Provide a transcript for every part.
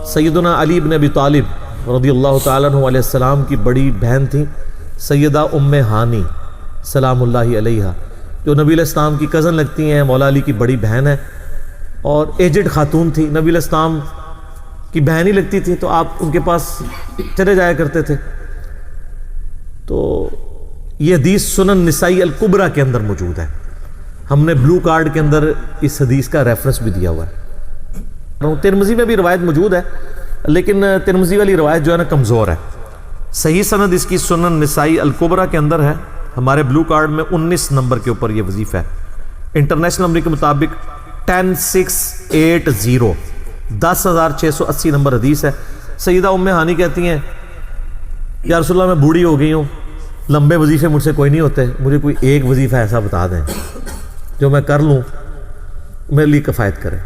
سیدنا علی بن ابی طالب رضی اللہ تعالیٰ عنہ علیہ السلام کی بڑی بہن تھیں سیدہ ام ہانی سلام اللہ علیہا، جو نبی علیہ السلام کی کزن لگتی ہیں، مولا علی کی بڑی بہن ہے اور ایجڈ خاتون تھی، نبی علیہ السلام کی بہن ہی لگتی تھی، تو آپ ان کے پاس چلے جایا کرتے تھے۔ تو یہ حدیث سنن نسائی الکبریٰ کے اندر موجود ہے، ہم نے بلو کارڈ کے اندر اس حدیث کا ریفرنس بھی دیا ہوا ہے۔ ترمذی میں بھی روایت موجود ہے، لیکن ترمذی والی روایت جو ہے نا کمزور ہے، صحیح سند اس کی سنن نسائی الکبریٰ کے اندر ہے، ہمارے بلو کارڈ میں 19 نمبر کے اوپر یہ وظیفہ ہے، انٹرنیشنل نمبر کے مطابق 10680 10680 نمبر حدیث ہے۔ سیدہ ام ہانی کہتی ہیں یا رسول اللہ میں بوڑھی ہو گئی ہوں، لمبے وظیفے مجھ سے کوئی نہیں ہوتے، مجھے کوئی ایک وظیفہ ایسا بتا دیں جو میں کر لوں میرے لیے کفایت کرے۔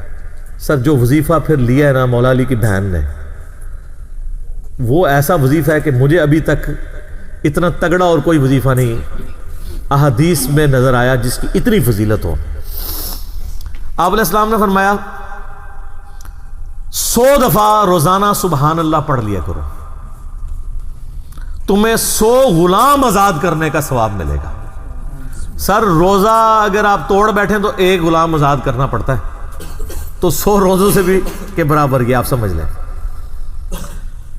سر جو وظیفہ پھر لیا ہے نا مولا علی کی بہن نے، وہ ایسا وظیفہ ہے کہ مجھے ابھی تک اتنا تگڑا اور کوئی وظیفہ نہیں احادیث میں نظر آیا جس کی اتنی فضیلت ہو۔ آپ علیہ السلام نے فرمایا 100 دفعہ روزانہ سبحان اللہ پڑھ لیا کرو، تمہیں 100 غلام آزاد کرنے کا ثواب ملے گا۔ سر روزہ اگر آپ توڑ بیٹھیں تو ایک غلام آزاد کرنا پڑتا ہے، تو 100 روزوں سے بھی کے برابر یہ آپ سمجھ لیں۔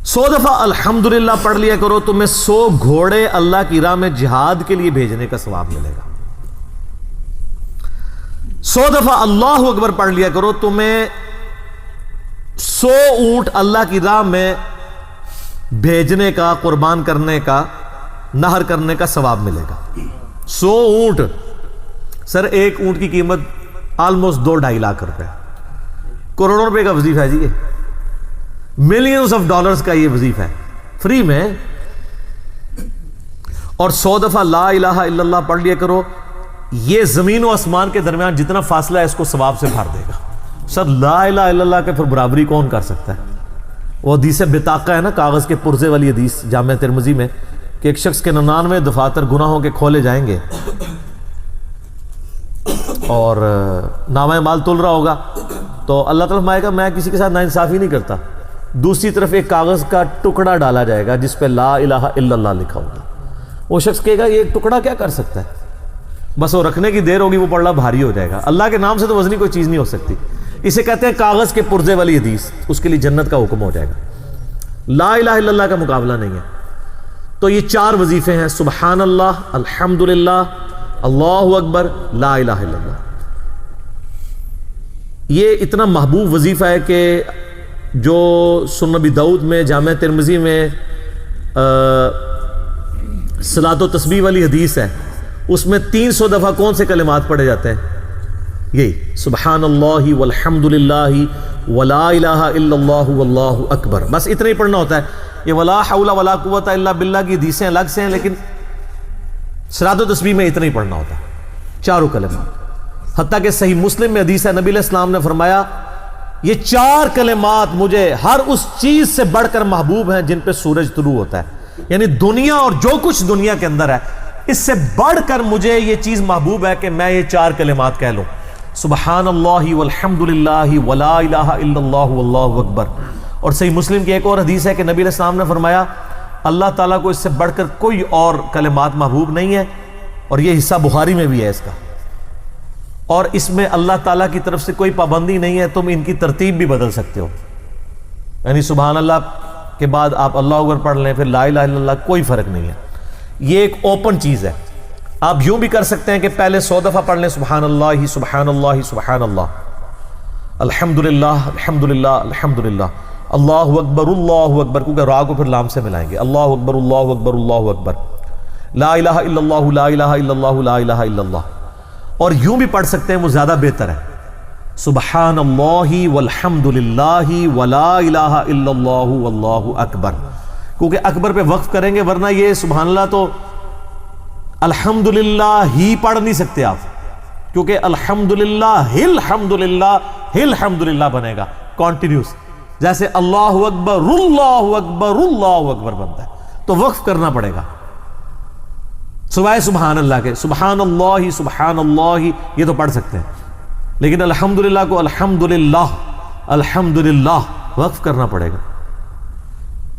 100 دفعہ الحمدللہ پڑھ لیا کرو، تمہیں 100 گھوڑے اللہ کی راہ میں جہاد کے لیے بھیجنے کا ثواب ملے گا۔ 100 دفعہ اللہ اکبر پڑھ لیا کرو، تمہیں 100 اونٹ اللہ کی راہ میں بھیجنے کا، قربان کرنے کا، نہر کرنے کا ثواب ملے گا۔ 100 اونٹ، سر ایک اونٹ کی قیمت آلموسٹ 2-2.5 لاکھ روپے، کروڑوں روپے کا وظیفہ ہے جی، یہ ملینز آف ڈالرز کا یہ وظیفہ ہے فری میں۔ اور 100 دفعہ لا الہ الا اللہ پڑھ لیا کرو، یہ زمین و آسمان کے درمیان جتنا فاصلہ ہے اس کو ثواب سے بھر دے گا۔ سر لا الہ الا اللہ کے پھر برابری کون کر سکتا ہے؟ وہ حدیث بطاقہ ہے نا، کاغذ کے پرزے والی حدیث جامع ترمذی میں، کہ ایک شخص کے 99 دفاتر گناہوں کے کھولے جائیں گے اور نامہ مال تل رہا ہوگا تو اللہ تعالیٰ فرمائے گا میں کسی کے ساتھ ناانصافی نہیں کرتا۔ دوسری طرف ایک کاغذ کا ٹکڑا ڈالا جائے گا جس پہ لا الہ الا اللہ لکھا ہوگا، وہ شخص کہے گا یہ ایک ٹکڑا کیا کر سکتا ہے، بس وہ رکھنے کی دیر ہوگی وہ پڑھنا بھاری ہو جائے گا۔ اللہ کے نام سے تو وزنی کوئی چیز نہیں ہو سکتی، اسے کہتے ہیں کاغذ کے پرزے والی حدیث، اس کے لیے جنت کا حکم ہو جائے گا۔ لا الہ الا اللہ کا مقابلہ نہیں ہے۔ تو یہ 4 وظیفے ہیں، سبحان اللہ، الحمدللہ، اللہ اکبر، لا الہ الا اللہ۔ یہ اتنا محبوب وظیفہ ہے کہ جو سنن ابی داؤد میں، جامع ترمذی میں صلاۃ و تسبیح والی حدیث ہے، اس میں 300 دفعہ کون سے کلمات پڑھے جاتے ہیں؟ یہی سبحان اللہ والحمد للہ ولا الہ الا اللہ واللہ اکبر، بس اتنا ہی پڑھنا ہوتا ہے۔ یہ ولا حول ولا قوت الا باللہ کی حدیثیں الگ سے ہیں، لیکن صلاۃ و تسبیح میں اتنا ہی پڑھنا ہوتا ہے، 4 کلمات۔ حتیٰ کہ صحیح مسلم میں حدیث ہے، نبی علیہ السلام نے فرمایا یہ 4 کلمات مجھے ہر اس چیز سے بڑھ کر محبوب ہیں جن پہ سورج طلوع ہوتا ہے، یعنی دنیا اور جو کچھ دنیا کے اندر ہے اس سے بڑھ کر مجھے یہ چیز محبوب ہے کہ میں یہ 4 کلمات کہہ لوں، سبحان اللہ والحمد للہ ولا الہ الا اللہ واللہ اکبر۔ اور صحیح مسلم کی ایک اور حدیث ہے کہ نبی علیہ السلام نے فرمایا اللہ تعالیٰ کو اس سے بڑھ کر کوئی اور کلمات محبوب نہیں ہے، اور یہ حصہ بخاری میں بھی ہے اس کا، اور اس میں اللہ تعالیٰ کی طرف سے کوئی پابندی نہیں ہے، تم ان کی ترتیب بھی بدل سکتے ہو، یعنی سبحان اللہ کے بعد آپ اللہ اکبر پڑھ لیں، پھر لا الہ الا اللہ، کوئی فرق نہیں ہے۔ یہ ایک اوپن چیز ہے، آپ یوں بھی کر سکتے ہیں کہ پہلے 100 دفعہ پڑھ لیں سبحان اللہ سبحان اللہ سبحان اللہ، الحمدللہ الحمدللہ الحمدللہ، اللہ اکبر، کیونکہ را کو پھر لام سے ملائیں گے، اللہ اکبر اللہ اکبر اللہ اکبر، لا الہ الا اللہ لا الہ الا اللہ لا الہ الا اللہ۔ اور یوں بھی پڑھ سکتے ہیں، وہ زیادہ بہتر ہے، سبحان اللہ والحمد للہ ولا الہ الا اللہ واللہ اکبر، کیونکہ اکبر پہ وقف کریں گے، ورنہ یہ سبحان اللہ تو الحمدللہ ہی پڑھ نہیں سکتے آپ، کیونکہ الحمدللہ الحمدللہ الحمدللہ بنے گا کانٹینیوس، جیسے اللہ اکبر اللہ اکبر اللہ اکبر بنتا ہے، تو وقف کرنا پڑے گا سوائے سبحان اللہ کے۔ سبحان اللہ یہ تو پڑھ سکتے ہیں، لیکن الحمدللہ کو الحمدللہ الحمدللہ وقف کرنا پڑے گا.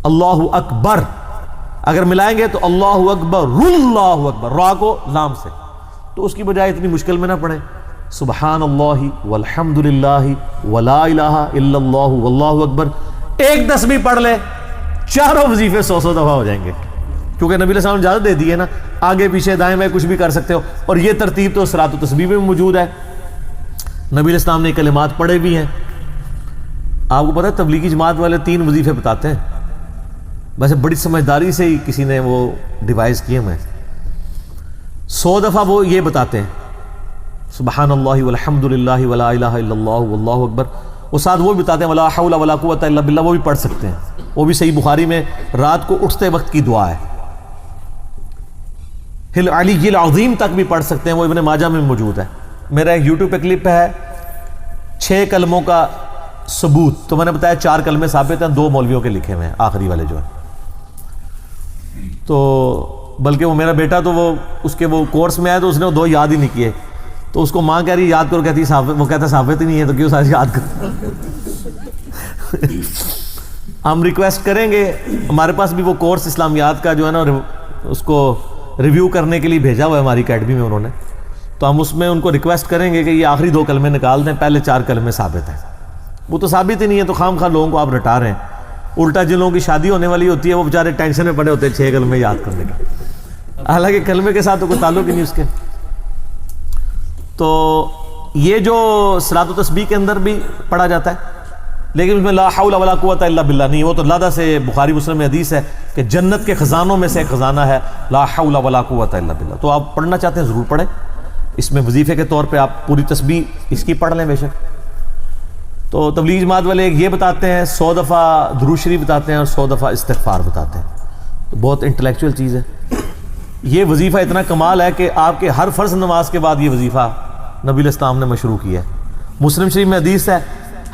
اللہ اکبر اگر ملائیں گے تو اللہ اکبر، اللہ اکبر، را کو لام سے، تو اس کی بجائے اتنی مشکل میں نہ پڑھیں. سبحان اللہ والحمد للہ ولا الہ الا اللہ واللہ اکبر، ایک تسبیح پڑھ لے، چاروں وظیفے 100 دفعہ ہو جائیں گے. کیونکہ نبی علیہ السلام نے اجازت دے دی ہے نا، آگے پیچھے دائیں بائیں کچھ بھی کر سکتے ہو. اور یہ ترتیب تو صلاۃ و تسبیح میں موجود ہے. نبی علیہ السلام نے کلمات پڑھے بھی ہیں. آپ کو پتہ ہے تبلیغی جماعت والے 3 وظیفے بتاتے ہیں. ویسے بڑی سمجھداری سے ہی کسی نے وہ ڈیوائز کیے ہیں. 100 دفعہ وہ یہ بتاتے ہیں سبحان اللہ والحمد للہ ولا الہ الا اللہ واللہ اکبر. وہ ساتھ وہ بھی بتاتے ہیں ولا حول ولا قوت الا باللہ، وہ بھی پڑھ سکتے ہیں. وہ بھی صحیح بخاری میں رات کو اٹھتے وقت کی دعا ہے. العلی العظیم تک بھی پڑھ سکتے ہیں، وہ ابن ماجہ میں موجود ہے. میرا ایک یوٹیوب پہ کلپ ہے 6 کلموں کا ثبوت، تو میں نے بتایا 4 کلمے ثابت ہیں، 2 مولویوں کے لکھے ہوئے ہیں، آخری والے جو ہیں. تو بلکہ وہ میرا بیٹا تو وہ اس کے وہ کورس میں آیا تو اس نے وہ 2 یاد ہی نہیں کیے. تو اس کو ماں کہہ رہی یاد کرو، کہتی وہ کہتا ثابت ہی نہیں ہے تو کیوں ساری یاد کرو. ہم ریکویسٹ کریں گے، ہمارے پاس بھی وہ کورس اسلامیات کا جو ہے نا اس کو ریویو کرنے کے لیے بھیجا ہوا ہے ہماری اکیڈمی میں انہوں نے. تو ہم اس میں ان کو ریکویسٹ کریں گے کہ یہ آخری 2 کلمے نکال دیں، پہلے 4 کلمے ثابت ہیں. وہ تو ثابت ہی نہیں ہے تو خام خواہ لوگوں کو آپ رٹا رہے ہیں. الٹا جن لوگوں کی شادی ہونے والی ہوتی ہے وہ بیچارے ٹینشن میں پڑے ہوتے ہیں 6 کلمے یاد کرنے کا، حالانکہ کلمے کے ساتھ تو کوئی تعلق ہی نہیں اس کے. تو یہ جو صلاۃ و تسبیح کے اندر بھی پڑھا جاتا ہے، لیکن اس میں لا حول ولا قوت الا باللہ نہیں. وہ تو لادہ سے بخاری مسلم میں حدیث ہے کہ جنت کے خزانوں میں سے ایک خزانہ ہے لا حول ولا قوت الا باللہ. تو آپ پڑھنا چاہتے ہیں ضرور پڑھیں. اس میں وظیفے کے طور پہ آپ پوری تسبیح اس کی پڑھ لیں بے شک. تو تبلیغ جماعت والے یہ بتاتے ہیں 100 دفعہ درود شریف بتاتے ہیں اور 100 دفعہ استغفار بتاتے ہیں. تو بہت انٹلیکچوئل چیز ہے. یہ وظیفہ اتنا کمال ہے کہ آپ کے ہر فرض نماز کے بعد یہ وظیفہ نبی علیہ السلام نے مشروع کیا ہے. مسلم شریف میں حدیث ہے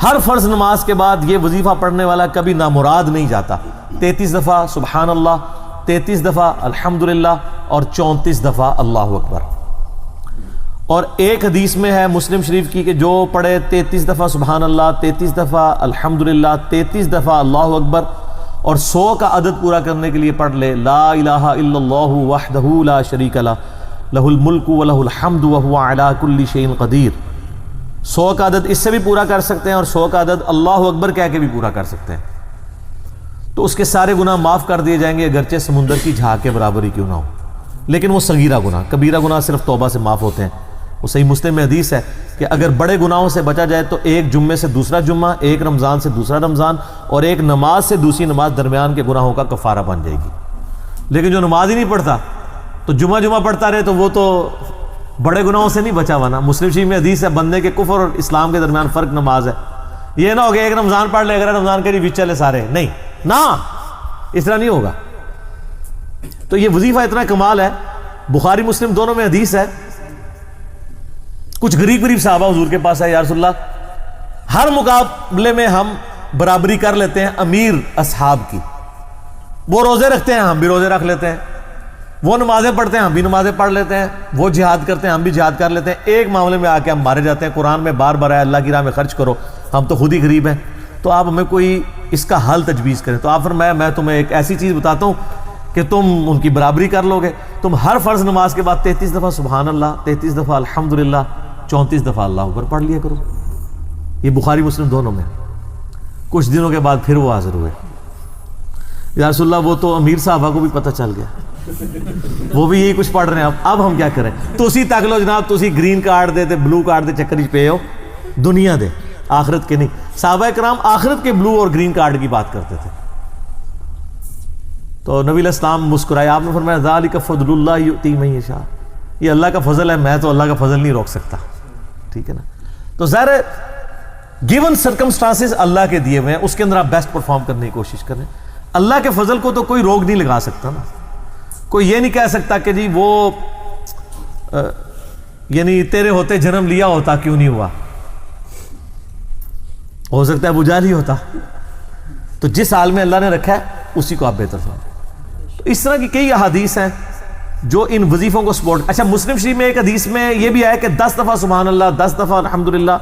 ہر فرض نماز کے بعد یہ وظیفہ پڑھنے والا کبھی نامراد نہیں جاتا. 33 دفعہ سبحان اللہ، 33 دفعہ الحمدللہ اور 34 دفعہ اللہ اکبر. اور ایک حدیث میں ہے مسلم شریف کی کہ جو پڑھے 33 دفعہ سبحان اللہ، 33 دفعہ الحمدللہ، 33 دفعہ اللہ اکبر اور 100 کا عدد پورا کرنے کے لیے پڑھ لے لا الہ الا اللہ وحدہ لا شریک لہ لہ الملک ولہ الحمد وہو علی کل شیء قدیر. 100 کا عدد اس سے بھی پورا کر سکتے ہیں اور 100 کا عدد اللہ اکبر کہہ کے بھی پورا کر سکتے ہیں. تو اس کے سارے گناہ معاف کر دیے جائیں گے اگرچہ سمندر کی جھاگ کے برابر ہی کیوں نہ ہو. لیکن وہ صغیرہ گناہ، کبیرہ گناہ صرف توبہ سے معاف ہوتے ہیں. وہ صحیح مسلم میں حدیث ہے کہ اگر بڑے گناہوں سے بچا جائے تو ایک جمعے سے دوسرا جمعہ، ایک رمضان سے دوسرا رمضان اور ایک نماز سے دوسری نماز درمیان کے گناہوں کا کفارہ بن جائے گی. لیکن جو نماز ہی نہیں پڑھتا تو جمعہ پڑھتا رہے تو وہ تو بڑے گناہوں سے نہیں بچا ہوا نا. مسلم شریف میں حدیث ہے بندے کے کفر اور اسلام کے درمیان فرق نماز ہے. یہ نہ ہو کہ ایک رمضان پڑھ لے اگر رمضان کے بیچ چلے سارے، نہیں نا، اس طرح نہیں ہوگا. تو یہ وظیفہ اتنا کمال ہے. بخاری مسلم دونوں میں حدیث ہے. کچھ غریب صحابہ حضور کے پاس ہے، یا رسول اللہ ہر مقابلے میں ہم برابری کر لیتے ہیں امیر اصحاب کی. وہ روزے رکھتے ہیں ہم بھی روزے رکھ لیتے ہیں، وہ نمازیں پڑھتے ہیں ہم بھی نمازیں پڑھ لیتے ہیں، وہ جہاد کرتے ہیں ہم بھی جہاد کر لیتے ہیں. ایک معاملے میں آ کے ہم مارے جاتے ہیں. قرآن میں بار بار ہے اللہ کی راہ میں خرچ کرو، ہم تو خود ہی غریب ہیں. تو آپ ہمیں کوئی اس کا حل تجویز کریں. تو آپ فرمایا میں تمہیں ایک ایسی چیز بتاتا ہوں کہ تم ان کی برابری کر لو گے. تم ہر فرض نماز کے بعد 33 دفعہ سبحان اللہ، 33 دفعہ الحمدللہ، 34 دفعہ اللہ اکبر پڑھ لیا کرو. یہ بخاری مسلم دونوں میں. کچھ دنوں کے بعد پھر وہ حاضر ہوئے، یا رسول اللہ وہ تو امیر صحابہ کو بھی پتہ چل گیا، وہ بھی یہی کچھ پڑھ رہے ہیں. اب ہم کیا کریں؟ تو اسی تک لو جناب، تو اسی گرین کارڈ دے بلو کارڈ دے چکر پہ ہو، دنیا دے آخرت کے نہیں. صحابہ کرام آخرت کے بلو اور گرین کارڈ کی بات کرتے تھے. تو نبی علیہ السلام مسکرائے. آپ نے فرمایا ذالک فضل اللہ یؤتی من یشاء، یہ اللہ کا فضل ہے، میں تو اللہ کا فضل نہیں روک سکتا. ٹھیک ہے نا. تو ظاہر ہے گیون سرکمسٹانسز اللہ کے دیے ہوئے ہیں، اس کے اندر آپ بیسٹ پرفارم کرنے کی کوشش کریں. اللہ کے فضل کو تو کوئی روک نہیں لگا سکتا نا. کوئی یہ نہیں کہہ سکتا کہ جی وہ یعنی تیرے ہوتے جنم لیا ہوتا کیوں نہیں ہوا. ہو سکتا ہے ابو جہل ہی ہوتا. تو جس حال میں اللہ نے رکھا ہے اسی کو آپ بہتر سمجھیں. تو اس طرح کی کئی احادیث ہیں جو ان وظیفوں کو سپورٹ. اچھا مسلم شریف میں ایک حدیث میں یہ بھی آیا کہ 10 دفعہ سبحان اللہ، 10 دفعہ الحمدللہ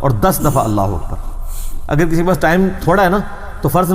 اور 10 دفعہ اللہ اکبر. اگر کسی کے پاس ٹائم تھوڑا ہے نا تو فرض